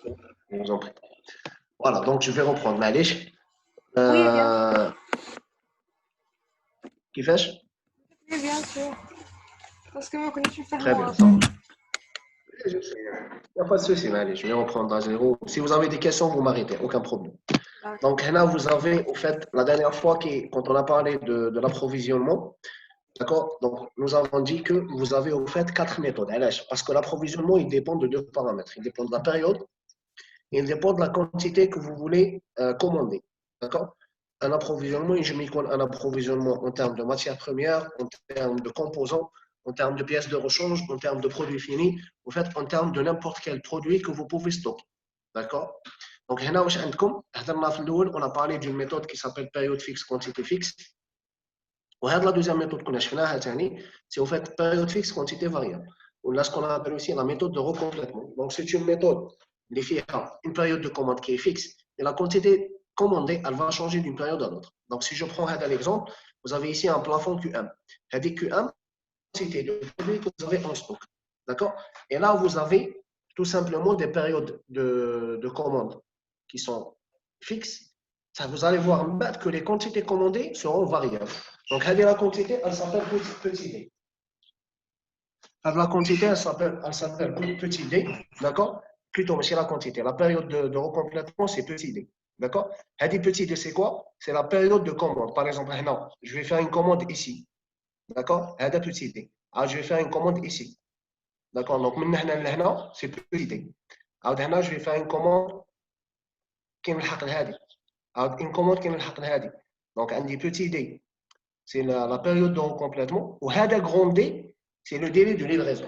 Je vous en prie. Voilà, donc je vais reprendre. Malish. Oui, bien sûr. كيفاش؟ Oui, bien sûr. Parce que moi, je suis Très fermée. bien. Donc, il n'y a pas de souci, Malish. Je vais reprendre à zéro. Si vous avez des questions, vous m'arrêtez, aucun problème. D'accord. Donc, là, vous avez, au fait, la dernière fois, quand on a parlé de l'approvisionnement, d'accord? Donc, nous avons dit que vous avez, au fait, 4 méthodes. Parce que l'approvisionnement, il dépend de 2 paramètres. Il dépend de la période et il dépend de la quantité que vous voulez commander. D'accord? Un approvisionnement, je m'y connais un approvisionnement en termes de matières premières, en termes de composants, en termes de pièces de rechange, en termes de produits finis, en fait, en termes de n'importe quel produit que vous pouvez stocker. D'accord? Donc, on a parlé d'une méthode qui s'appelle période fixe, quantité fixe. Et la deuxième méthode qu'on a c'est au fait période fixe, quantité variable. Ou là, ce qu'on appelle aussi la méthode de recomplètement. Donc, c'est une méthode qui a une période de commande qui est fixe et la quantité commandée, elle va changer d'une période à l'autre. Donc, si je prends l'exemple, vous avez ici un plafond QM. C'est QM, quantité de produits que vous avez en stock. D'accord? Et là, vous avez tout simplement des périodes de commande qui sont fixes. Ça, vous allez voir que les quantités commandées seront variables. Donc, la quantité, elle s'appelle petit d. La quantité, elle s'appelle petit d. D'accord? Plutôt, mais c'est la quantité. La période de recomplètement, c'est petit d. D'accord? Petit d, c'est quoi? C'est la période de commande. Par exemple, non, je vais faire une commande ici. D'accord? Petit d. Alors, je vais faire une commande ici. D'accord? Donc, maintenant, c'est petit d. Alors, je vais faire une commande qui est une commande qui est donc, un petit d. C'est la période de recomplètement. Ou grand D, c'est le délai de livraison.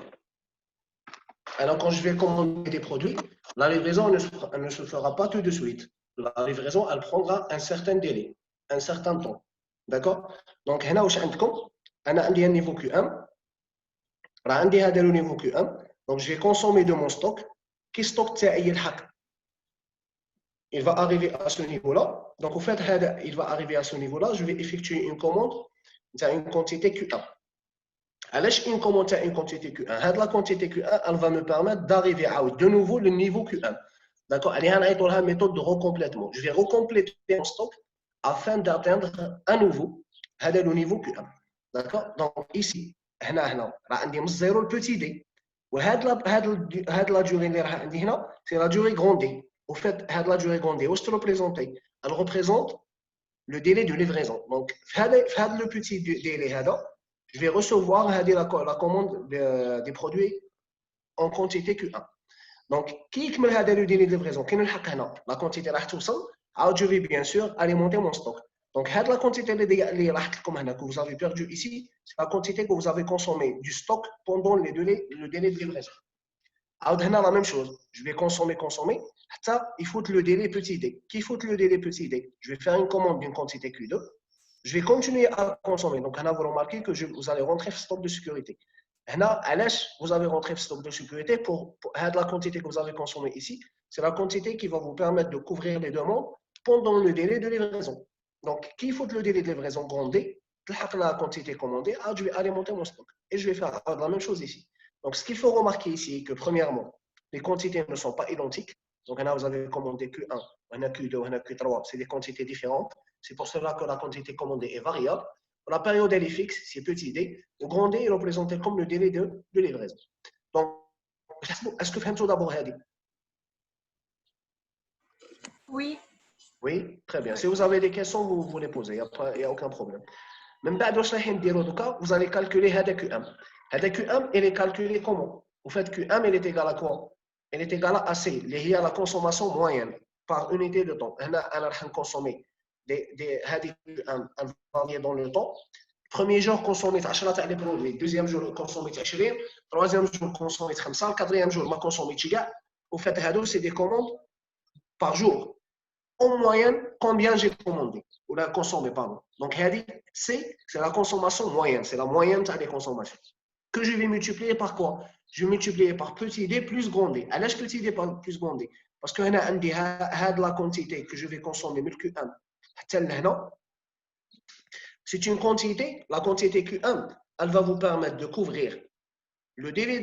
Alors, quand je vais commander des produits, la livraison elle ne se fera pas tout de suite. La livraison, elle prendra un certain délai, un certain temps. D'accord? Donc, هنا واش عندكم؟ أنا عندي un niveau Q1. راه عندي هذا le niveau Q1. Donc, je vais consommer de mon stock. Qui stock تاعي يلحق il va arriver à ce niveau-là. Donc, au fait, il va arriver à ce niveau-là. Je vais effectuer une commande une quantité Q1. Alors, une commande une quantité Q1. La quantité Q1, elle va me permettre d'arriver à de nouveau le niveau Q1. D'accord? Elle est une méthode de recomplètement. Je vais recompléter mon stock afin d'atteindre à nouveau le niveau Q1. D'accord? Donc, ici, عندي zéro le petit d. La durée c'est la durée grande D. Au fait, la durée grande D, où se représente? Elle représente le délai de livraison. Donc, le petit délai, je vais recevoir la commande des produits en quantité Q1. Donc, qui est le délai de livraison? La quantité je vais bien sûr alimenter mon stock. Donc, la quantité que vous avez perdu ici, c'est la quantité que vous avez consommée du stock pendant le délai de livraison. La même chose, je vais consommer. Il faut le délai petit d. Qui faut le délai petit d? Je vais faire une commande d'une quantité Q2. Je vais continuer à consommer. Donc, vous remarquez que vous allez rentrer le stock de sécurité. Vous avez rentré le stock de sécurité pour la quantité que vous avez consommée ici. C'est la quantité qui va vous permettre de couvrir les demandes pendant le délai de livraison. Donc, qui faut le délai de livraison grand D? La quantité commandée, je vais alimenter mon stock. Et je vais faire la même chose ici. Donc, ce qu'il faut remarquer ici, est que premièrement, les quantités ne sont pas identiques. Donc, là, vous avez commandé Q1, Q2, Q3, c'est des quantités différentes. C'est pour cela que la quantité commandée est variable. La période, elle est fixe, c'est petit d. Le grand D est représenté comme le délai de livraison. Donc, est-ce que vous avez d'abord dit? Oui. Oui, très bien. Oui. Si vous avez des questions, vous les posez, il n'y a aucun problème. Même vous allez calculer QM. QM, il est calculé comment? Vous faites QM, il est égal à quoi? Il est égal à C, il y a la consommation moyenne par unité de temps. On a consommé des QM dans le temps. Premier jour, consommé 10 تاع les produits. Deuxième jour, consommé 20. Troisième jour, consommé 5. Quatrième jour, ma consommé 10. Au fait, c'est des commandes par jour. En moyenne, combien j'ai commandé ou la consommé, pardon. Donc, c'est la consommation moyenne, c'est la moyenne des consommations. Que je vais multiplier par quoi? Je vais multiplier par petit d plus grand d. À l'âge petit d plus grand d. Parce que la quantité que je vais consommer, c'est une quantité, la quantité Q1, elle va vous permettre de couvrir le délai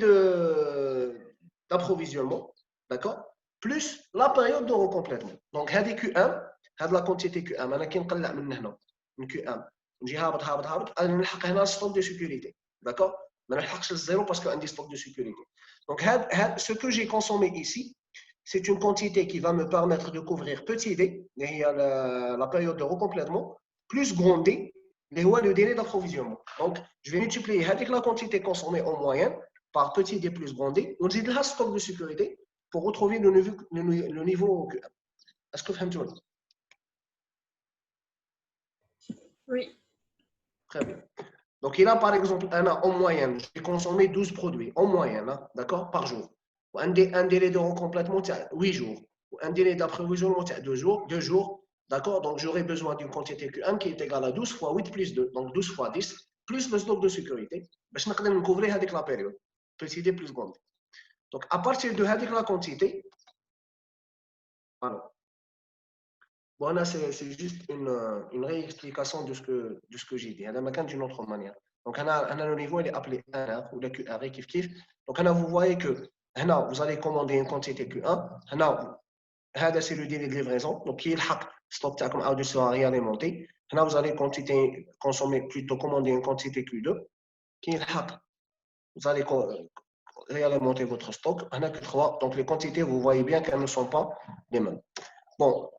d'approvisionnement, d'accord? plus la période de recomplètement. Donc, هذه Q1, هذه la quantité Q1. أنا كي نقلع من هنا من Q1 نجي هابط هابط هابط أنا نلحق هنا ستوك دو سيكوريتي. D'accord? ما نلحقش الزيرو parce que عندي ستوك دو سيكوريتي. Donc, ce que j'ai consommé ici, c'est une quantité qui va me permettre de couvrir petit d, la période de recomplètement, plus grand d, le délai d'approvisionnement. Donc, je vais multiplier avec la quantité consommée en moyenne par petit d plus grand d. On dit le stock de sécurité pour retrouver le niveau Q1. Est-ce que vous comprenez? Oui. Très bien. Donc, il a par exemple, en moyenne, je vais consommer 12 produits, en moyenne, hein, d'accord, par jour. Un délai de recomplètement, 8 jours. Un délai d'approvisionnement, 2 jours. 2 jours, d'accord. Donc, j'aurai besoin d'une quantité Q1 qui est égale à 12 fois 8 plus 2, donc 12 fois 10, plus le stock de sécurité. Je vais couvrir avec la période. Petit d plus grand. Donc, à partir de la quantité, voilà. Bon, là, c'est juste une réexplication de ce que j'ai dit. Elle m'a d'une autre manière. Donc, le niveau il est appelé 1 ou le Q1 kiff kiff. Donc, vous voyez que vous allez commander une quantité Q1. C'est le délai de livraison. Donc, qui est le stock تاعكم عاود sera réalimenté. Vous allez consommer plutôt commander une quantité Q2. Qui est le vous allez réalimenter votre stock. Donc, les quantités, vous voyez bien qu'elles ne sont pas les mêmes. Bon,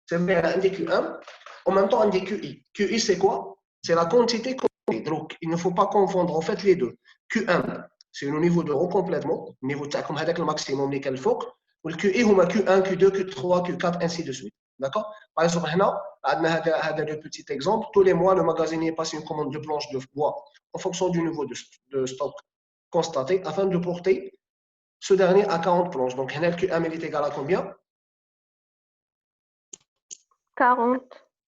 c'est vrai, un des Q1, en même temps un des QI. QI, c'est quoi? C'est la quantité commandée. Donc, il ne faut pas confondre en fait les deux. Q1, c'est le niveau de recomplètement, le niveau comme avec le maximum lesquels faut. Ou le QI, on a Q1, Q2, Q3, Q4, ainsi de suite. D'accord? Par exemple, on a deux petits exemples. Tous les mois, le magasinier passe une commande de planches de bois en fonction du niveau de stock constaté afin de porter ce dernier à 40 planches. Donc, le Q1 est égal à combien? 40.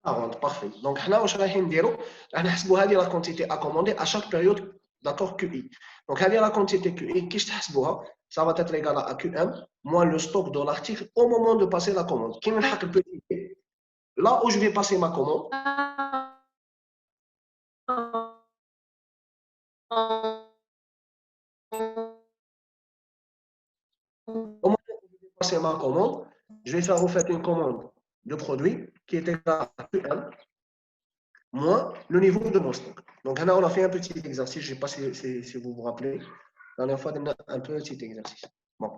40, parfait. Donc, on va la quantité à commander à chaque période, d'accord, QI. Donc, la quantité QI, ça va être égal à Q1 moins le stock de l'article au moment de passer la commande. Là où je vais passer ma commande, au moment où je vais passer ma commande, je vais faire en fait une commande de produit qui est égal à Q1 moins le niveau de mon stock. Donc, là, on a fait un petit exercice. Je ne sais pas si vous vous rappelez. La dernière fois, on a un petit exercice. Bon.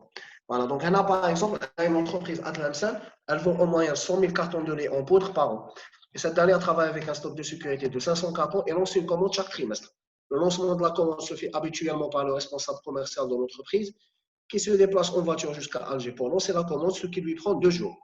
Voilà. Donc, là, par exemple, une entreprise Atlansen, elle vend au moyen 100 000 cartons de lait en poudre par an. Et cette dernière travaille avec un stock de sécurité de 500 cartons et lance une commande chaque trimestre. Le lancement de la commande se fait habituellement par le responsable commercial de l'entreprise qui se déplace en voiture jusqu'à Alger pour lancer la commande, ce qui lui prend 2 jours.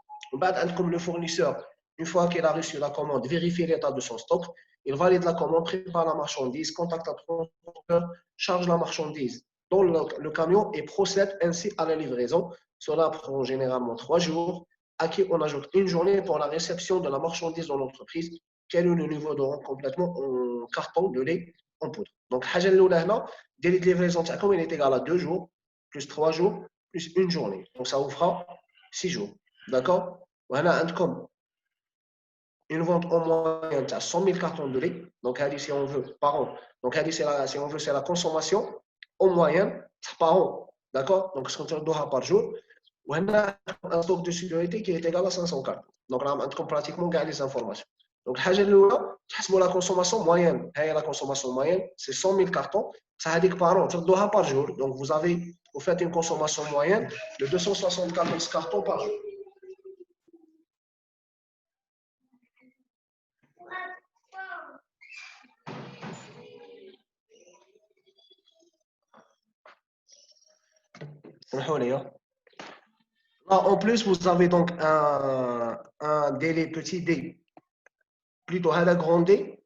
Comme le fournisseur, une fois qu'il a reçu la commande, vérifie l'état de son stock, il valide la commande, prépare la marchandise, contacte le transporteur, charge la marchandise dans le camion et procède ainsi à la livraison. Cela prend généralement 3 jours, à qui on ajoute une journée pour la réception de la marchandise dans l'entreprise. Quel est le niveau de complètement en carton de lait en poudre? Donc, le délai de livraison il est égal à 2 jours, plus 3 jours, plus une journée. Donc, ça vous fera 6 jours. D'accord? Voilà, comme une vente en moyenne à 100 000 cartons de lait. Donc, si on veut, par an. Donc, si on veut, c'est la consommation en moyenne par an. D'accord? Donc, ce qu'on doit par jour. On a un stock de sécurité qui est égal à 500 cartons. Donc, là, on a pratiquement gagné les informations. Donc, la consommation moyenne. La consommation moyenne, c'est 100 000 cartons. Ça veut dire par an, on doit par jour. Donc, vous faites une consommation moyenne de 274 cartons par jour. Là, en plus, vous avez donc un délai petit d, plutôt à la grande d.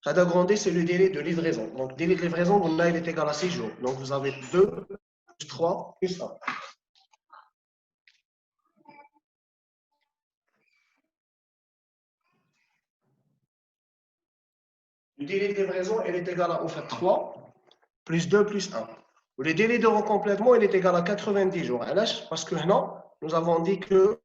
À la grande d, c'est le délai de livraison. Donc, délai de livraison, là, il est égal à 6 jours. Donc, vous avez 2, plus 3, plus 1. Le délai de livraison, il est égal à en fait, 3, plus 2, plus 1. Le délai de recomplètement, il est égal à 90 jours. Parce que non, nous avons dit que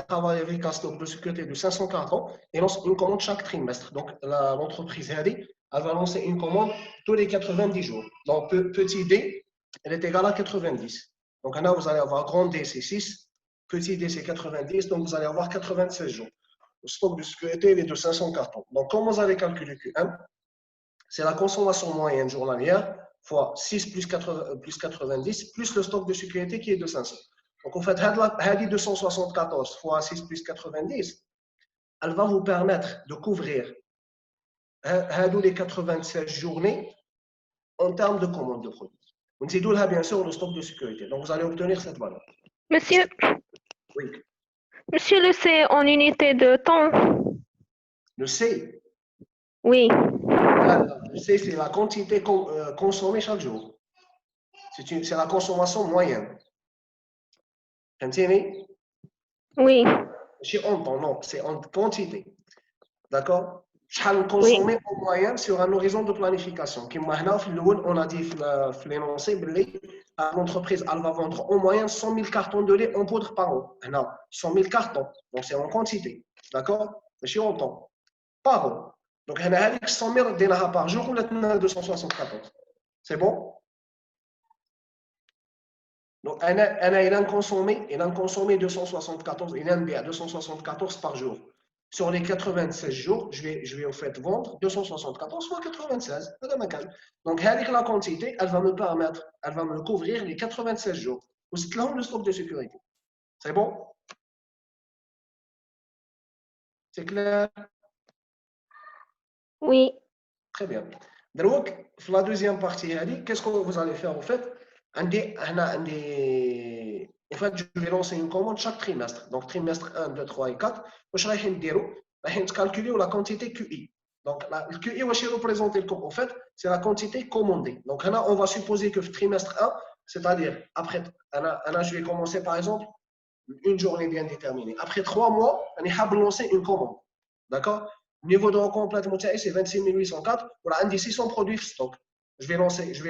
travaille avec un stock de sécurité de 540 ans et lance une commande chaque trimestre. Donc, l'entreprise elle va lancer une commande tous les 90 jours. Donc, petit d, elle est égale à 90. Donc là, vous allez avoir grand D, c'est 6, petit D, c'est 90, donc vous allez avoir 96 jours. Le stock de sécurité il est de 500 cartons. Donc, comment vous allez calculer Q1? C'est la consommation moyenne journalière fois 6 plus 90 plus le stock de sécurité qui est de 500. Donc, en fait, 274 fois 6 plus 90, elle va vous permettre de couvrir les 96 journées en termes de commande de produits. On dit là, bien sûr, le stock de sécurité. Donc, vous allez obtenir cette valeur. Monsieur, Oui. monsieur le C en unité de temps. Le C. Oui. Le C, c'est la quantité consommée chaque jour. C'est la consommation moyenne. Comprenez? Oui. C'est en temps, non, c'est en quantité. D'accord? شحال Oui. consommer en moyenne sur un horizon de planification. كما هنا في الاول on a dit في l'énoncé باللي l'entreprise elle va vendre en moyenne 100 000 cartons de lait en poudre par an. هنا 100 000 cartons. Donc c'est en quantité. D'accord? ماشي en temps. Par an. Donc هنا هذيك 100 000 ديناها par jour ولا 274. C'est bon? Donc il a consommé 274, il a un 274 par jour. Sur les 96 jours, je vais au fait vendre 274 fois 96. Donc, la quantité, elle va me couvrir les 96 jours. C'est là le stock de sécurité. C'est bon? C'est clair? Oui. Très bien. Donc, la deuxième partie, qu'est-ce que vous allez faire au fait? En fait, je vais lancer une commande chaque trimestre. Donc, trimestre 1, 2, 3 et 4. Je vais calculer la quantité QI. Donc, le QI, je vais représenter en fait, c'est la quantité commandée. Donc, là, on va supposer que trimestre 1, c'est-à-dire, après, je vais commencer par exemple une journée bien déterminée. Après 3 mois, on va lancer une commande. D'accord? Niveau de recomplètement, c'est 26 804. Voilà, un des 600 produits stock. Je vais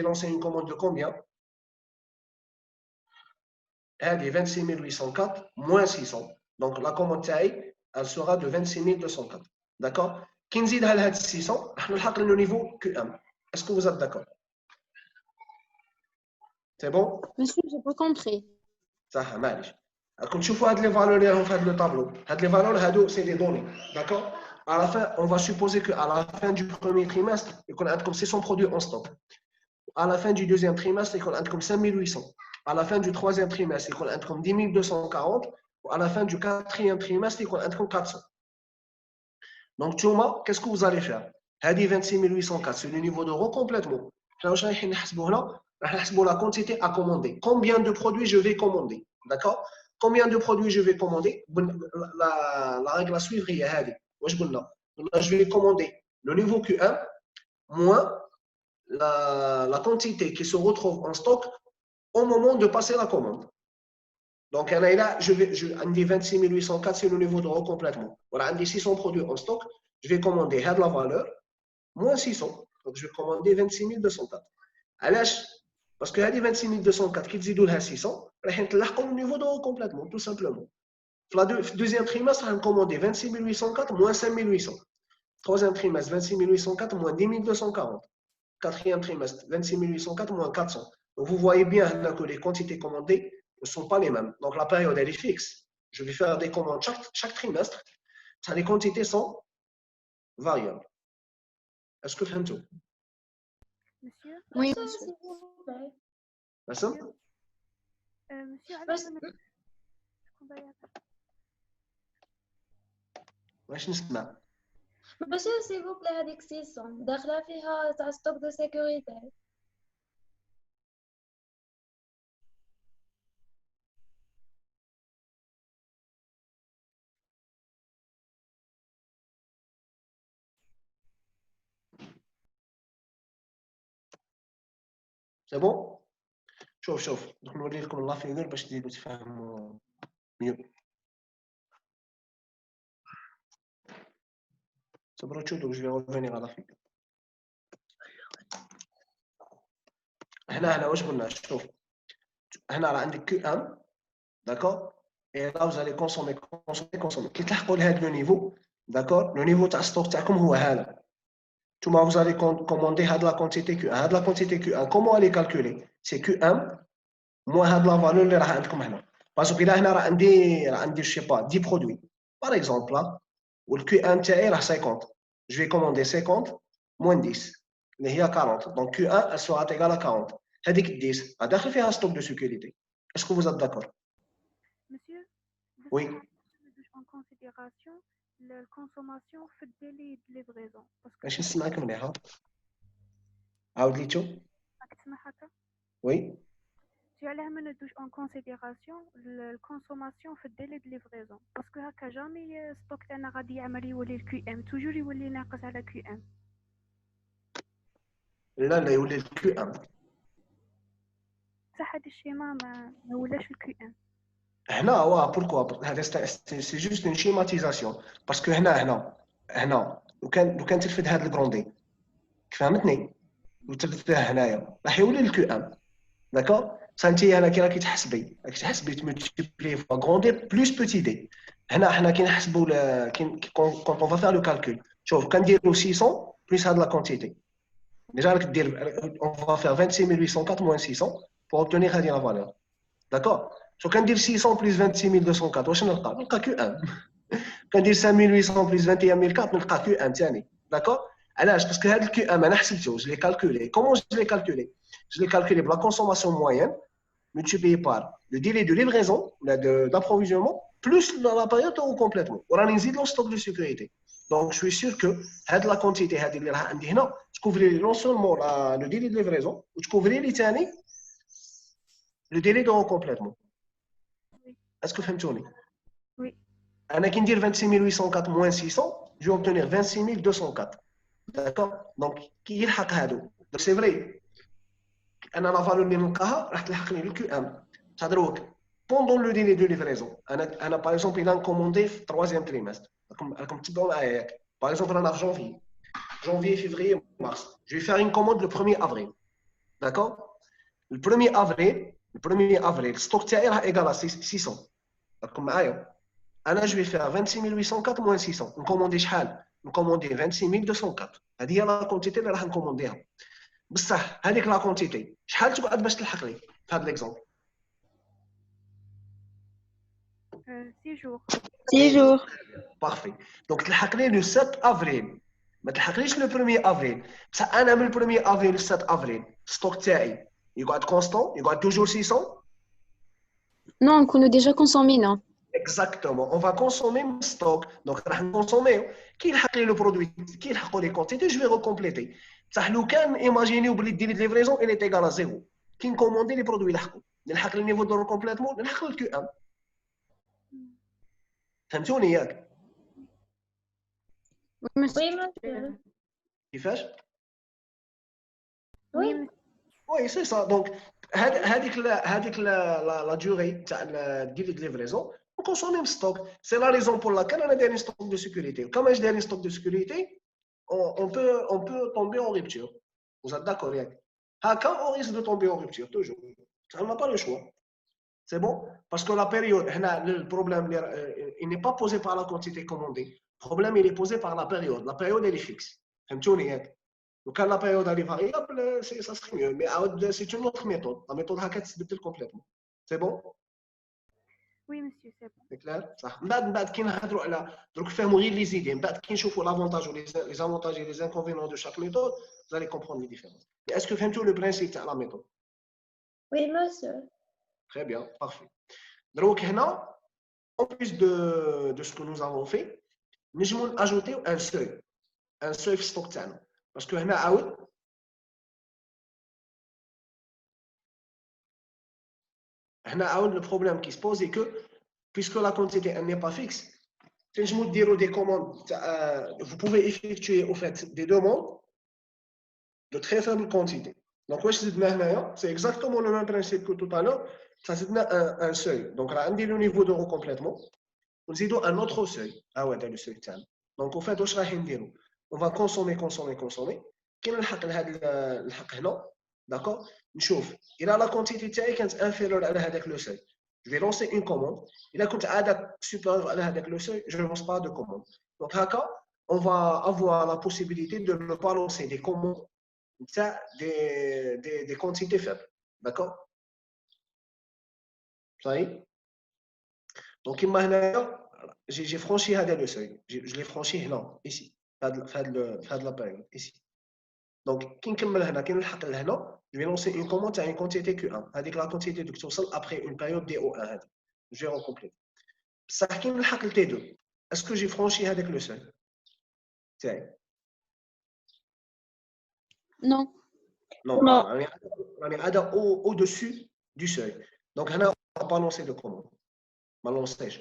lancer une commande de combien? Elle est 26 804 moins 600. Donc, la commande taille, elle sera de 26 204. D'accord? Qui nous aide 600, on a le niveau Q1. Est-ce que vous êtes d'accord? C'est bon? Monsieur, j'ai pas compris. Ça, معليش. Comme tu vois les valeurs en fait le tableau. Les valeurs, c'est des données. D'accord? À la fin, on va supposer qu'à la fin du premier trimestre, il y a comme 600 produits en stock. À la fin du deuxième trimestre, il y a comme 5800. À la fin du troisième trimestre, il y a comme 10 240. À la fin du quatrième trimestre, il y a comme 400. Donc, tu vois, qu'est-ce que vous allez faire? Hadi 26 804, c'est le niveau de recomplètement. La quantité à commander. Combien de produits je vais commander? D'accord? Combien de produits je vais commander? La règle à suivre est je vais commander le niveau Q1 moins la quantité qui se retrouve en stock au moment de passer la commande. Donc, là, un des 26 804, c'est le niveau de recomplètement. Voilà, un des 600 produits en stock, je vais commander la valeur moins 600. Donc, je vais commander 26 204. Parce que les 26 204 qui disent 600, c'est le niveau de recomplètement, tout simplement. Le deuxième trimestre, on va commander 26 804 moins 5 800. Troisième trimestre, 26 804 moins 10 240. Quatrième trimestre, 26 804 moins 400. Donc, vous voyez bien que les quantités commandées ne sont pas les mêmes. Donc, la période, elle est fixe. Je vais faire des commandes chaque trimestre. Les quantités sont variables. Est-ce que vous avez tout? Monsieur? Oui, monsieur. S'il vous plaît. Monsieur, واش نسمع؟ Monsieur, s'il vous plaît, هذيك 600 داخلة فيها تاع ستوك دو سيكوريتي. C'est bon? شوف نوري لكم الله فيغور باش تفهموا mieux. صبروا تشوفوا, je vais revenir à la figure. هنا واش قلنا؟ شوف هنا راه عندك Q1, d'accord, et là vous allez consommer. كي تلحقوا لهذا لو نيفو, d'accord, le niveau تاع ستوك تاعكم هو هذا. Tout vous allez commander la quantité Q1. La quantité Q1, comment elle est calculée? C'est Q1 moins هاد لا فالور اللي راه عندكم هنا باسكو إلا هنا راه عندي je sais pas 10 produits par exemple là والكي ان تاعي راه 50 je vais commander 50 moins 10 اللي هي 40 donc Q1 elle sera égale à 40 هذيك 10 راه داخل فيها ستوك دو سيكوريتي est-ce que vous êtes d'accord Monsieur, oui en considération la consommation في الدélai de livraison. Parce que ماشي نسمعك مليح عاود لي تشوف oui tu allais amener en considération la consommation في الدélai de livraison. Parce que هكا jamais stock تاعنا غادي يعمل يولي الQM toujours يولي ناقص على QM. لا يولي الكيو ان صح هذا الشيء ما ولاش الQM. هنا هو بوركوا هذا سي جوست اون شيماتيزاسيون باسكو هنا لو كان ترفد هذا البروندي فهمتني وترفده هنايا راح يولي الكيو ام داكور سانتي هنا كي راكي تحسبي تملتيبلي فوا غروندير بلوس بوتي دي هنا حنا كي نحسبوا كونط اون فا فير لو كالكول شوف كنديروا 600 بلوس هاد لا كونتيتي ديجا راك دير اون فا فير 26804 موان 600 pour obtenir هذه لا فالور داكور شو كندير 600 بلس 26204 واش نلقى كيو ان كندير 5800 بلس 21004 نلقى كيو ان ثاني داكور علاش باسكو هذا الكيو ان انا حسبته جو لي كالكولي كومون جو لي كالكولي je l'ai calculé pour la consommation moyenne multiplié par le délai de livraison d'approvisionnement plus la période au complètement وراني نزيد لو ستوك دو سيكوريتي donc je suis sûr que هاد لا كونتيتي هذه اللي راه عندي هنا تكوفري لي نون سولمون لو ديلي دو ليفريزون وتكوفري لي ثاني لو ديلي دو كومبليتمون اسكو فهمتوني Oui. انا كي ندير 26804 موان 600 جو اوبتونير 26204 داكور دونك كي يلحق هادو دونك سي فري انا لا فالور اللي نلقاها راح تلحقني الكيو ام تهضروك بوندون لو ديلي دو ليفريزون انا باغ اكزومبل الا نكوموندي في 3 تريمستر راكم تتبعوا معايا ياك باغ اكزومبل انا في janvier février mars je vais faire une commande le 1er avril d'accord le 1er avril stock تاعي راه ايغال 600 راكم معايا انا جو في فير 26804 موان 600 نكوموندي شحال نكوموندي 26204 هذه هي لا كونتيتي اللي راح نكومونديها بصح هذيك لا كونتيتي شحال تقعد باش تلحق لي في هذا ليكزومبل 6 jours. 6 jours. بارفي دونك تلحق لي لو 7 افريل ما تلحقليش لو 1 افريل بصح انا من 1 افريل ل 7 افريل ستوك تاعي يقعد كونستون يقعد توجور 600 Non, on connaît déjà consommé, non? Exactement, on va consommer mon stock. Donc, راح نكونسوميو كي يلحق لي لو برودوي كي يلحقوا لي كونتيتي جو في ريكومبليتي بصح لو كان ايماجينيو بلي ديري ليفريزون الي تيغال زيرو كي نكوموندي لي برودوي يلحقوا نلحق لي نيفو دو ريكومبليتمون نلحق الكيو ام فهمتوني ياك Oui, monsieur. Oui, monsieur. كيفاش Oui. وي سي سا دونك هذيك لا ديوري تاع ديري ليفريزون نكونسومي ستوك سي لا ريزون بور لاكال انا دايرين ستوك دو سيكوريتي كما دايرين ستوك دو سيكوريتي on peut tomber en rupture. Vous êtes d'accord avec ça? On risque de tomber en rupture, toujours. On n'a pas le choix. C'est bon? Parce que la période, le problème, il n'est pas posé par la quantité commandée. Le problème, il est posé par la période. La période, elle est fixe. Donc, quand la période elle est variable, ça serait mieux. Mais c'est une autre méthode. La méthode hacket se détruit complètement. C'est bon? Oui, monsieur, c'est bon. C'est clair? صح. من بعد كي نهضروا على دروك فهموا غير لي زيدي من بعد كي نشوفوا لافونتاج و لي زافونتاج et les inconvénients de chaque méthode, vous allez comprendre les différences. Mais est-ce que فهمتوا le principe تاع la méthode? Oui, monsieur. Très bien, parfait. دروك هنا en plus de ce que nous avons fait, نجموا ناجوتيو un seuil في ستوك تاعنا باسكو هنا عاود le problème qui se pose est que puisque la quantité elle n'est pas fixe, des commandes, vous pouvez effectuer au fait des demandes de très faible quantité. Donc, c'est exactement le même principe que tout à l'heure. Ça, c'est un seuil. Donc, là, on dit le niveau de recomplètement. On dit un autre seuil. Ah ouais, le seuil. Donc, au fait, on va consommer. Quel est le d'accord? نشوف إذا la quantité تاعي كانت inférieure على هذاك le seuil. Je vais lancer une commande. إذا كنت عادة supérieure على هذاك le seuil, je ne lance pas de commande. Donc هكا, on va avoir la possibilité de ne pas lancer des commandes des quantités faibles. D'accord? Ça y est. Donc, j'ai franchi le seuil. Je l'ai franchi là, ici. Faire la période, ici. Donc, je vais lancer une commande à une quantité Q1. Avec la quantité de Q1 après une période DO1. Je vais recompléter. Ça qui me T2. Est-ce que j'ai franchi avec le seuil? Non. Non, on est au-dessus du seuil. Donc, on va pas lancer de commande. ما لونسيش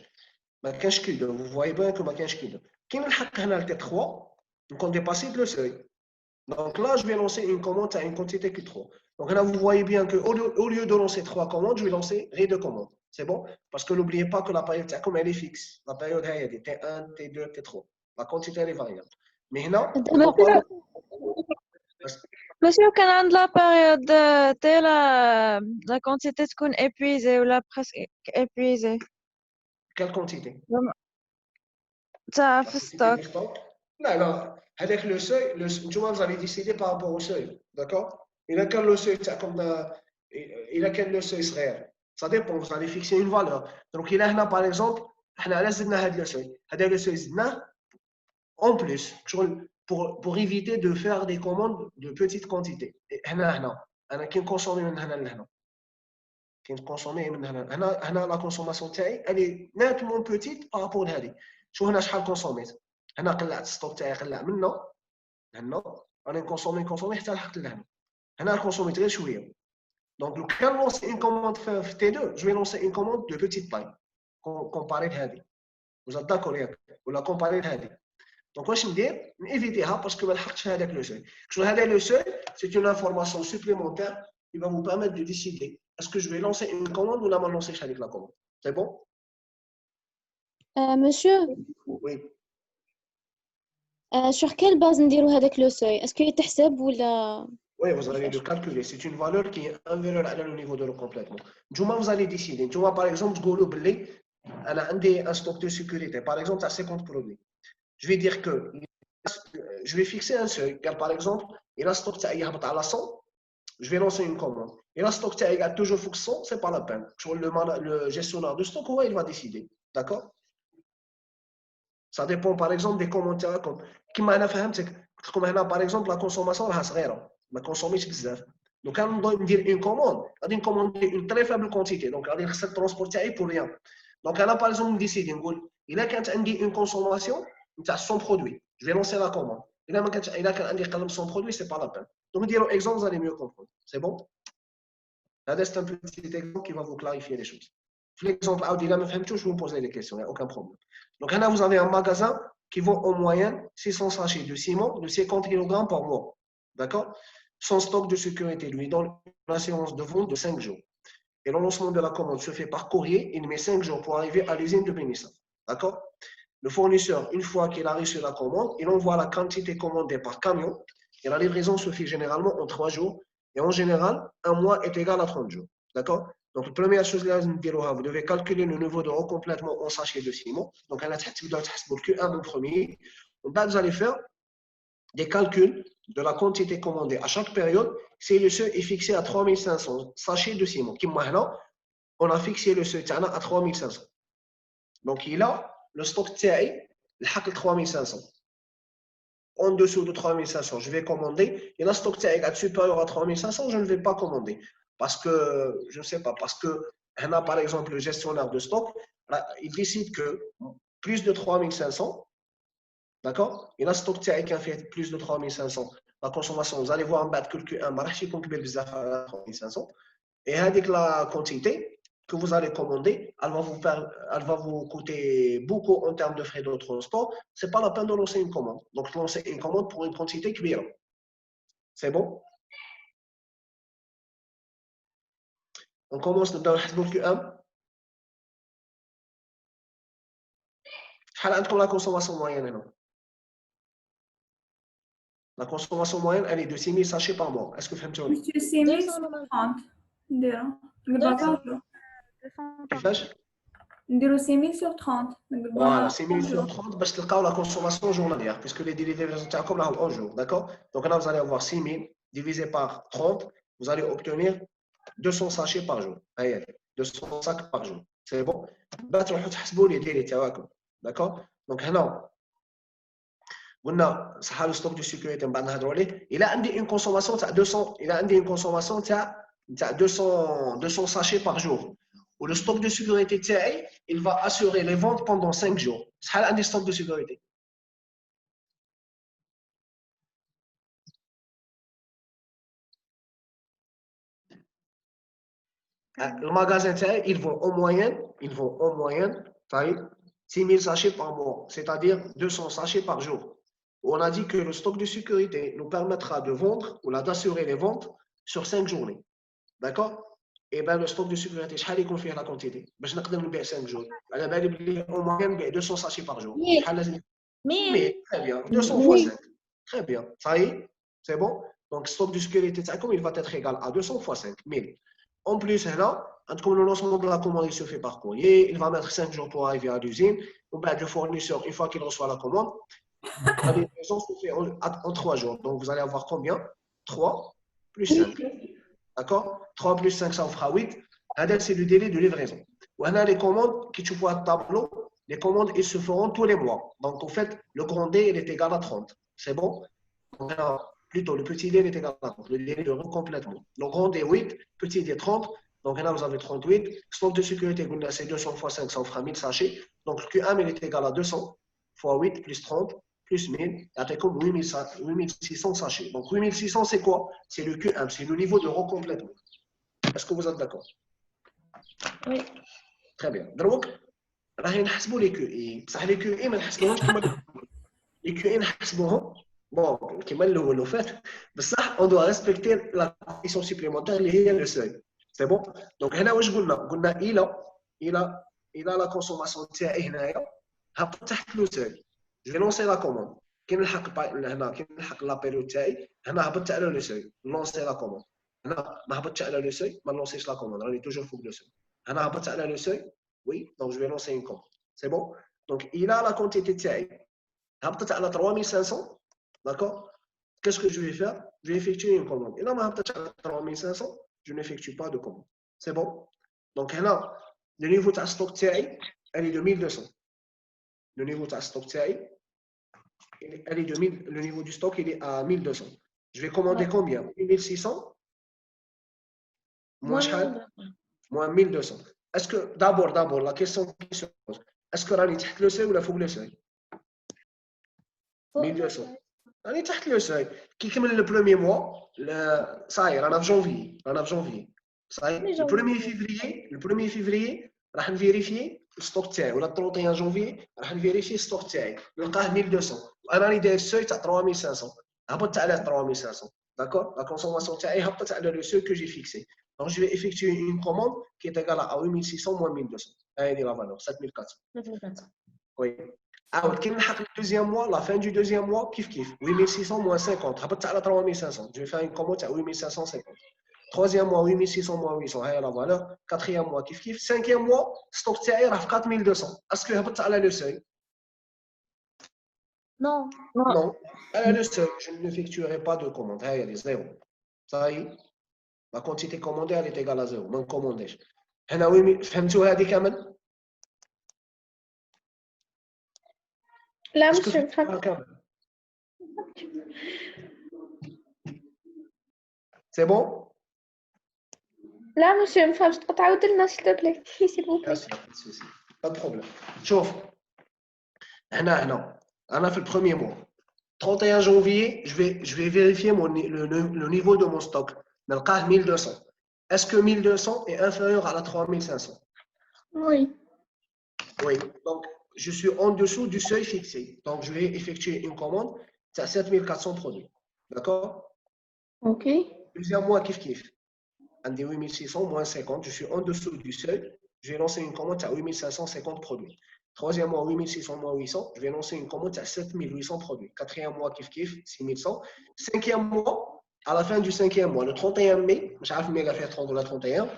ما كانش كيدو vous voyez bien que ما كانش كيدو كاين الحق هنا ل T3 donc on dépasse le seuil. Donc là je vais lancer une commande à une quantité Q3. Donc là vous voyez bien que au lieu de lancer 3 commandes, je vais lancer 2 commandes. C'est bon? Parce que n'oubliez pas que la période comme elle est fixe. La période est T1, T2, T3. La quantité elle est variable. Mais là on va pas Monsieur, quand on a la période la quantité تكون épuisée ou la presque épuisée. Quelle quantité? Ça fait stock. Non. Avec le seuil, vous allez décider par rapport au seuil. D'accord? Il a quel le seuil, il a quel le seuil réel. Ça dépend, vous allez fixer une valeur. Donc, il a par exemple, on a le seuil. Le seuil, en plus, pour éviter de faire des commandes de petites quantités. أنا كي نكونسومي من هنا لهنا كي نكونسومي من هنا لا كونسوماسيون تاعي الي ناتمون بوتيت بارابور لهادي شو هنا شحال كونسوميت هنا قلعت الستوك تاعي قلع منه لهنا راني نكونسومي حتى لحقت لهنا هنا كونسوميت غير شويه دونك لو كان لونسي اون كوموند في تي 2 جو لونسي اون كوموند دو بوتيت تاي كومباري لهادي وزاد داكور ياك ولا كومباري لهادي دونك واش ندير نيفيتيها باسكو ما لحقتش هذاك لو سوي شو هذا لو سوي سي اون انفورماسيون سوبليمونتير qui va vous permettre de décider est-ce que je vais lancer une commande ou la lancer avec la commande. C'est bon? Monsieur, Oui. sur quelle base نديرو هذاك لو سوي؟ est-ce que يتحسب ولا Oui, vous allez le calculer. C'est une valeur qui est inférieure à le niveau de le complètement. Vous allez décider. Par exemple, j'ai un stock de sécurité. Par exemple, à 50 produits. Je vais dire que je vais fixer un seuil. Car par exemple, il a un stock à la 100. Je vais lancer une commande. Et la stock tag a toujours fonction, ce n'est pas la peine. Le gestionnaire de stock, il va décider. D'accord? Ça dépend par exemple des commentaires. Comme par exemple la consommation, la consommation bzaf. Donc quand on doit dire une commande, on doit commander une très faible quantité. Donc on doit transporter pour rien. Donc là par exemple, on décide, il a quand on dit une consommation, c'est son produit. Je vais lancer la commande. Il a quand son produit, ce n'est pas la peine. Donc, dire exemple, vous allez mieux comprendre. C'est bon? Là, c'est un petit exemple qui va vous clarifier les choses. L'exemple, je vous poser des questions, il n'y a aucun problème. Donc, là, vous avez un magasin qui vend en moyenne 600 sachets de ciment de 50 kg par mois. D'accord? Son stock de sécurité lui donne une assurance de vente de 5 jours. Et le lancement de la commande se fait par courrier. Il met 5 jours pour arriver à l'usine de Pénissa. D'accord? Le fournisseur, une fois qu'il a reçu la commande, il envoie la quantité commandée par camion. Et la livraison se fait généralement en 3 jours. Et en général, un mois est égal à 30 jours. D'accord? Donc, la première chose, vous devez calculer le niveau de recomplètement en sachet de ciment. Donc, vous Q1 en premier. Vous allez faire des calculs de la quantité commandée à chaque période. Si le seuil est fixé à 3500 sachets de ciment, on a fixé le seuil à 3500. Donc, il a le stock TAI, le 3500. En dessous de 3500, je vais commander. Et la stock tag est supérieur à 3500, je ne vais pas commander. Parce que, je ne sais pas, parce que, par exemple, le gestionnaire de stock, il décide que plus de 3500, d'accord? Et la stock tag qui a fait plus de 3500, la consommation, vous allez voir en bas que le Q1, à 3500. Et avec la quantité que vous allez commander, elle va vous coûter beaucoup en termes de frais de transport. Ce n'est pas la peine de lancer une commande. Donc, lancer une commande pour une quantité cuire. C'est bon? On commence dans le Q1. Quelle est la consommation moyenne? La consommation moyenne, elle est de 6000 sachets par mois. Est-ce que vous faites Monsieur, 6030 dirhams. كيفاش؟ نديرو 6000 sur 30. Voilà, 6000 sur 30 باش تلقاو la consommation journalière, puisque les délivraisons تاعكم راهم en jour, d'accord? Donc là, vous allez avoir 6000 divisé par 30, vous allez obtenir 200 sachets par jour. 200 200 sacs par jour. C'est bon. Bah, tu vas تحسبوا les délais تاعكم. D'accord. Donc هنا قلنا صح le stock de sécurité من بعد نهضروا عليه. Il a عندي une consommation تاع 200 il a عندي une consommation تاع 200 sachets par jour. Ou le stock de sécurité تاعي il va assurer les ventes pendant 5 jours. شحال عندي stock de sécurité. Le magasin تاعي ils vont en moyenne 6000 sachets par mois, c'est-à-dire 200 sachets par jour. On a dit que le stock de sécurité nous permettra de vendre ou d'assurer les ventes sur 5 journées. D'accord? Et bien le stock de sécurité, شحال يكون فيه la quantité باش نقدر نبيع 5 jours. على بالي بلي au moyen نبيع 200 sachets par jour. شحال لازم؟ 1000. Très bien. 200 fois 5. Très bien. Ça y est? C'est bon? Donc stock de sécurité تاعكم il va être égal à 200 fois 5, 1000. En plus, là, le lancement de la commande il se fait par courrier. Il va mettre 5 jours pour arriver à l'usine. Le fournisseur, une fois qu'il reçoit la commande, la livraison se fait en 3 jours. Donc, vous allez avoir combien? 3 plus 5. D'accord? 3 plus 5, ça vous fera 8. C'est le délai de livraison. Voilà les commandes qui tu vois au tableau. Les commandes, ils se feront tous les mois. Donc, en fait, le grand D, il est égal à 30. C'est bon? Plutôt, le petit d est égal à 30, le délai de complètement. Le grand d 8, petit d 30, donc là vous avez 38. Stock de sécurité, c'est 200 fois 5, ça fera 1000 sachets. Donc le Q1 il est égal à 200 fois 8 plus 30 plus 1000, c'est comme 8600 sachets. Donc 8600 c'est quoi? C'est le Q1, c'est le niveau de recomplètement. Est-ce que vous êtes d'accord? Oui. Très bien. Donc, راح نحسبوا les QI. بصح les QI ما نحسبوهمش كما les QI نحسبوهم. Bon, كما الاول فات بصح on doit respecter la condition supplémentaire اللي هي le seuil. C'est bon? Donc هنا واش قلنا الى la consommation تاعي هنايا هبط تحت لو seuil. Je vais lancer la commande. كي نلحق هنا كي نلحق لا بيريود تاعي هنا هبطت على لو seuil. lancer la commande. هنا ما هبطتش على لو seuil ما نلونسيش لا commande. راني toujours فوق لو seuil. هنا هبطت على لو seuil. Oui, donc je vais lancer une commande. C'est bon? Donc il a la quantité تاعي هبطت على 3500. D'accord? Qu'est-ce que je vais faire? Je vais effectuer une commande. Et là, ma 3500, je n'effectue pas de commande. C'est bon? Donc là, le niveau de stock TI, elle est de 1200. Le niveau de stock TI, elle est de 1000. Le niveau du stock, il est à 1200. Je vais commander combien? 1600? Moins 1200. Est-ce que, d'abord, la question qui se pose, est-ce que Rani تحت le seuil ou la fougue le seuil? 1200. راني تحت لو ساي كي كمل لو بروميي موا صاي رانا في جونفي صاي البروميي فيفري راح نفيريفي الستوك تاعي ولا 31 جونفي راح نفيريفي الستوك تاعي نلقاه 1200 وانا راني داير السوي تاع 3500 هبطت على 3500 داكور لا كونسوماسيون تاعي هبطت على لو سوي كو جي فيكسي دونك جو في افيكتوي اون كوموند كي est égale à 8600 moins 1200 هذه لا فالور 7400 وي عاود كي نلحق الدوزيام موا لا فان دو دوزيام موا كيف 8600 moins 50 هبطت على 3500 جو في ان كوموند تاع 8550 troisième mois 8600 moins 800 هي لا فالور quatrième mois كيف cinquième mois ستوك تاعي راه في 4200 اسكو هبطت على لو سوي non على لو سوي je n'effectuerai pas de commande هي لي زيرو صاي la quantité commandée elle est égale à zéro ما نكومونديش هنا فهمتوا هذه كامل لا مش فهمت. C'est bon? لا مش فهمت تقطع عاود لنا s'il te plaît s'il vous plaît. Pas de problème. شوف هنا أنا في le premier mois 31 janvier je vais vérifier le niveau de mon stock نلقاه 1200. Est-ce que 1200 est inférieur à la 3500? Oui. Oui. Donc je suis en dessous du seuil fixé. Donc, je vais effectuer une commande. C'est à 7400 produits. D'accord? Ok. Deuxième mois, kiff. Un des 8600 moins 50. Je suis en dessous du seuil. Je vais lancer une commande à 8550 produits. Troisième mois, 8600 moins 800. Je vais lancer une commande à 7800 produits. Quatrième mois, kiff, 6100. Cinquième mois, à la fin du cinquième mois, le 31 mai, je ne sais pas si je vais faire 30 ou la 31,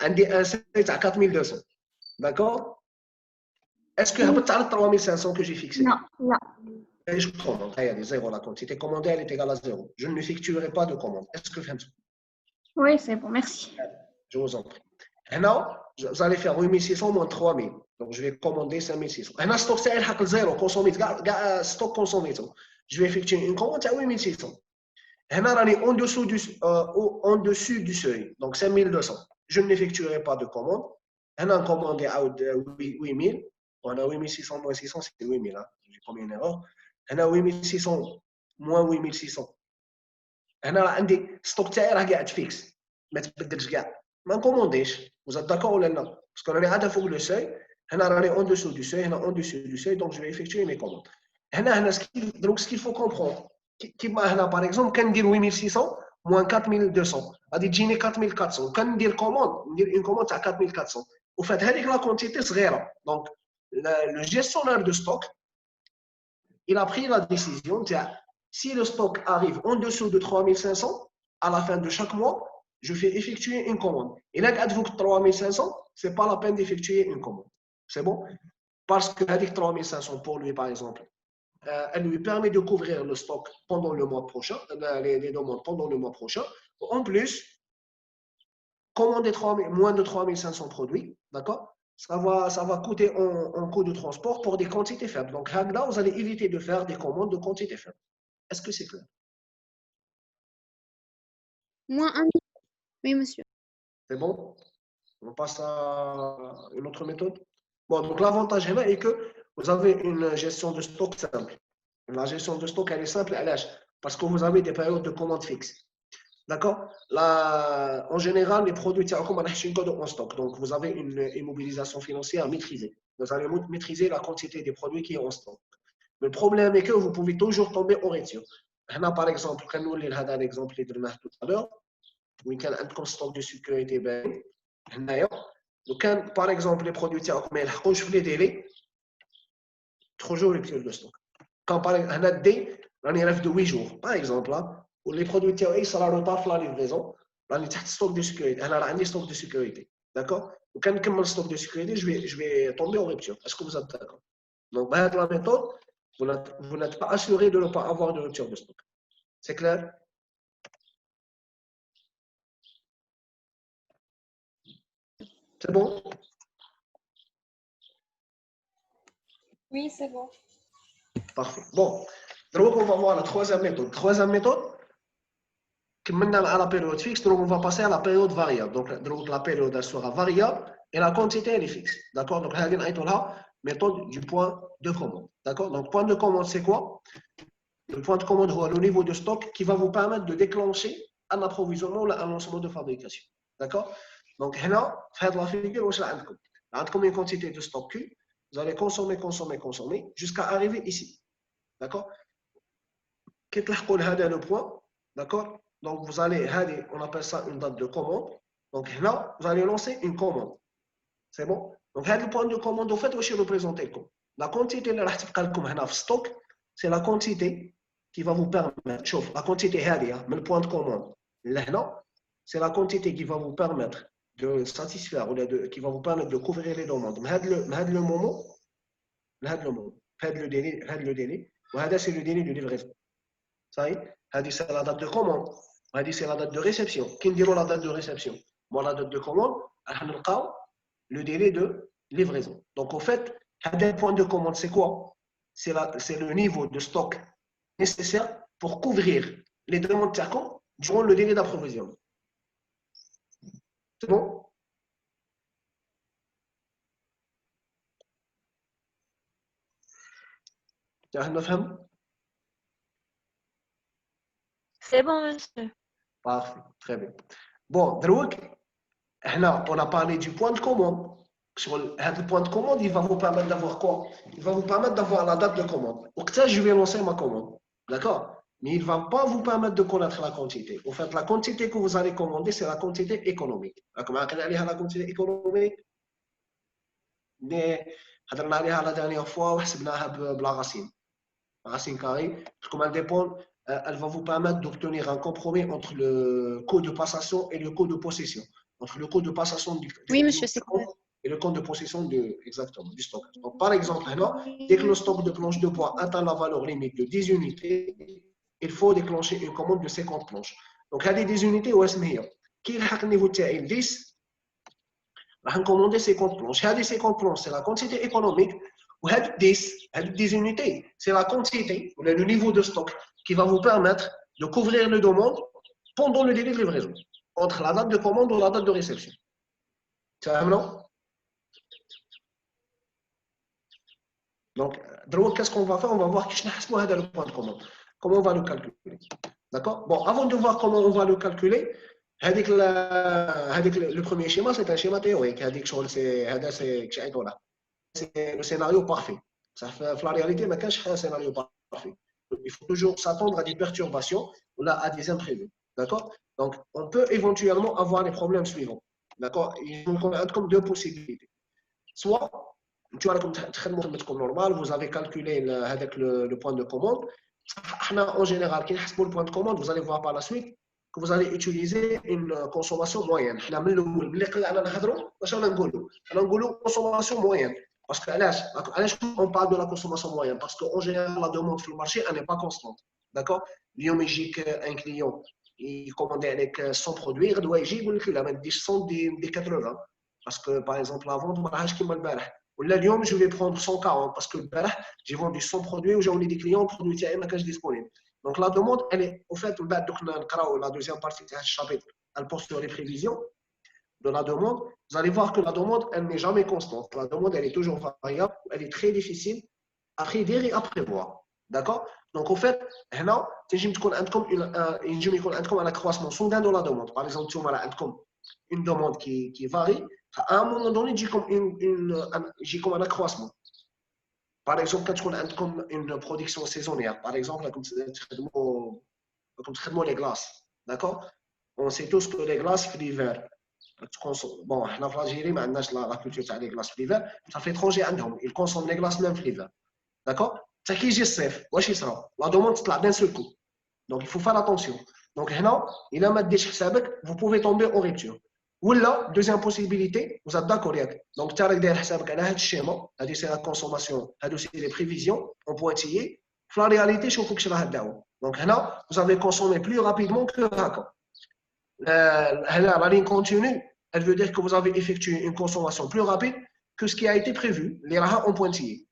un seuil à 4200. D'accord? Est-ce que هبطت على 3500 que j'ai fixé? Non. Et je commande. Il y a des zéros. La quantité commandée, elle est égale à 0. Je n'effectuerai pas de commande. Est-ce que vous? Oui, c'est bon, merci. Je vous en prie. Là, vous allez faire 8600 moins 3000. Donc, je vais commander 5600. Là, stock, c'est le zéro, consommé, stock consommé. Je vais effectuer une commande à 8600. Là, on est en dessous du seuil. Donc, 5200. Je n'effectuerai pas de commande. Là, on commande à 8000. On a 8600 moins 600, c'est 8000. J'ai commis une erreur. Là, 8600 moins 8600. Là, عندي ستوك تاعي راه قاعد فيكس ما تبدلش كاع ما نكومونديش. Vous êtes d'accord ou non? Parce qu'on est à fond le seuil. هنا راني en dessous du seuil, هنا en dessous du seuil, donc je vais effectuer mes commandes. هنا ce qu'il faut comprendre. كيما هنا par exemple كندير 8600 moins 4200 غادي تجيني 4400 كندير كوموند ندير une commande تاع 4400 وفات هذيك لا كونتيتي صغيره. Donc le gestionnaire de stock il a pris la décision si le stock arrive en dessous de 3500, à la fin de chaque mois, je fais effectuer une commande. Et là, quand vous 3500, ce n'est pas la peine d'effectuer une commande. C'est bon? Parce que 3500 pour lui, par exemple, elle lui permet de couvrir le stock pendant le mois prochain, les demandes pendant le mois prochain. En plus, commander moins de 3500 produits, d'accord? Ça va coûter en coût de transport pour des quantités faibles. Donc, là, vous allez éviter de faire des commandes de quantités faibles. Est-ce que c'est clair? Moins 1. Oui, monsieur. C'est bon? On passe à une autre méthode. Bon, donc l'avantage là est que vous avez une gestion de stock simple. La gestion de stock, elle est simple, parce que vous avez des périodes de commande fixes. D'accord? En général, les produits en stock. Donc, vous avez une immobilisation financière maîtrisée. Vous allez maîtriser la quantité des produits qui sont en stock. Mais le problème est que vous pouvez toujours tomber en rupture. Là, par exemple, quand nous avons l'exemple tout à l'heure, où il y a un stock de sécurité, donc, par exemple, les produits qui ont les délais, toujours rupture de stock. Quand par exemple, un délai, on rêve de 8 jours, par exemple, où les produits qui ont retard la livraison, on a stock de sécurité. On a un stock de sécurité. D'accord? Donc, quand on a le stock de sécurité, je vais tomber en rupture. Est-ce que vous êtes d'accord? Donc, par la méthode, vous n'êtes pas assuré de ne pas avoir de rupture de stock. C'est clair? C'est bon? Oui, c'est bon. Parfait. Bon, donc on va voir la troisième méthode. Troisième méthode, maintenant à la période fixe, donc on va passer à la période variable. Donc la période elle sera variable et la quantité elle est fixe. D'accord? Donc là, la méthode du point de commande. D'accord? Donc point de commande, c'est quoi? Le point de commande, c'est le niveau de stock qui va vous permettre de déclencher un approvisionnement ou un lancement de fabrication. D'accord? Donc là, faites la figure, vous avez une quantité de stock Q, vous allez consommer jusqu'à arriver ici. D'accord? Qu'est-ce que le point? D'accord? Donc vous allez, on appelle ça une date de commande. Donc là, vous allez lancer une commande. C'est bon? Donc le point de commande, en fait, aussi représenté comme la quantité de la stock, c'est la quantité qui va vous permettre, la quantité le point de commande. Là, c'est la quantité qui va vous permettre de satisfaire ou qui va vous permettre de couvrir les demandes. Mais le moment, le délai, c'est le délai de livraison. Ça y est, c'est la date de commande, c'est la date de réception. Qui dit la date de réception? Moi, la date de commande, le délai de livraison. Donc, en fait, le point de commande, c'est quoi? C'est le niveau de stock nécessaire pour couvrir les demandes TACOM durant le délai d'approvisionnement. C'est bon? C'est bon, monsieur. Parfait, très bien. Bon, donc, on a parlé du point de commande. Sur le point de commande, il va vous permettre d'avoir quoi? Il va vous permettre d'avoir la date de commande. Donc, ça, je vais lancer ma commande. D'accord? Mais il ne va pas vous permettre de connaître la quantité. En fait, la quantité que vous allez commander, c'est la quantité économique. Comment on a la quantité économique? On a la dernière fois, on a la racine. La racine carrée, comme elle dépend, elle va vous permettre d'obtenir un compromis entre le coût de passation et le coût de possession. Entre le coût de passation du Oui, monsieur, c'est clair. et le coût de possession exactement, du stock. Donc, par exemple, dès que le stock de planches de bois atteint la valeur limite de 10 unités, il faut déclencher une commande de 50 planches. Donc, il y a des unités ou est-ce meilleur? Qui est le niveau de 10? راح نكوموندي 50 بلونش. هذه 50 بلونش سي لا كونتيتي ايكونوميك، وهاد 10 unités c'est la quantité ou le niveau de stock qui va vous permettre de couvrir les demandes pendant le délai de livraison entre la date de commande ou la date de réception. تفهمنا؟ Donc, qu'est-ce qu'on va faire? On va voir qu'est-ce que le point de commande. Comment on va le calculer? D'accord? Bon, avant de voir comment on va le calculer, le premier schéma, c'est un schéma théorique. C'est le scénario parfait. Ça fait, la réalité, mais quand je fais un scénario parfait, il faut toujours s'attendre à des perturbations ou là, à des imprévus. D'accord? Donc, on peut éventuellement avoir les problèmes suivants. D'accord? Donc, on a comme deux possibilités. Soit, tu as comme normal, vous avez calculé avec le point de commande. En général, pour le point de commande, vous allez voir par la suite que vous allez utiliser une consommation moyenne. On a consommation moyenne. Parce que on parle de la consommation moyenne. Parce qu'en général, la demande sur le marché, elle n'est pas constante. D'accord? Un client, il commande avec 100 produits, il doit y avoir 100 des 80. Parce que, par exemple, la vente, je vais prendre 140 parce que j'ai vendu 100 produits ou j'ai eu des clients, produits disponibles. Donc la demande, elle est, au fait, la deuxième partie du chapitre, elle porte sur les prévisions de la demande. Vous allez voir que la demande, elle n'est jamais constante. La demande, elle est toujours variable, elle est très difficile à prédire et à prévoir. D'accord? Donc, au fait, là, il y a un accroissement soudain de la demande. Par exemple, tu as une demande qui varie. À un moment donné, j'ai comme un accroissement. Par exemple, quand tu as comme une production saisonnière, par exemple, comme les glaces, d'accord? On sait tous que les glaces l'hiver, bon, en Algérie, mais la culture des glaces l'hiver, ça fait étranger à nous. Ils consomment les glaces même l'hiver, d'accord? Ça qui est safe, la demande se d'un seul coup. Donc, il faut faire attention. Donc, là, il a vous pouvez tomber en rupture. Ou là, deuxième possibilité, vous êtes d'accord avec. Donc, tu as un schéma, c'est la consommation, c'est les prévisions en pointillé. La réalité, je trouve que c'est la donc là, vous avez consommé plus rapidement que Raka. La ligne continue, elle veut dire que vous avez effectué une consommation plus rapide que ce qui a été prévu, les raha en pointillé.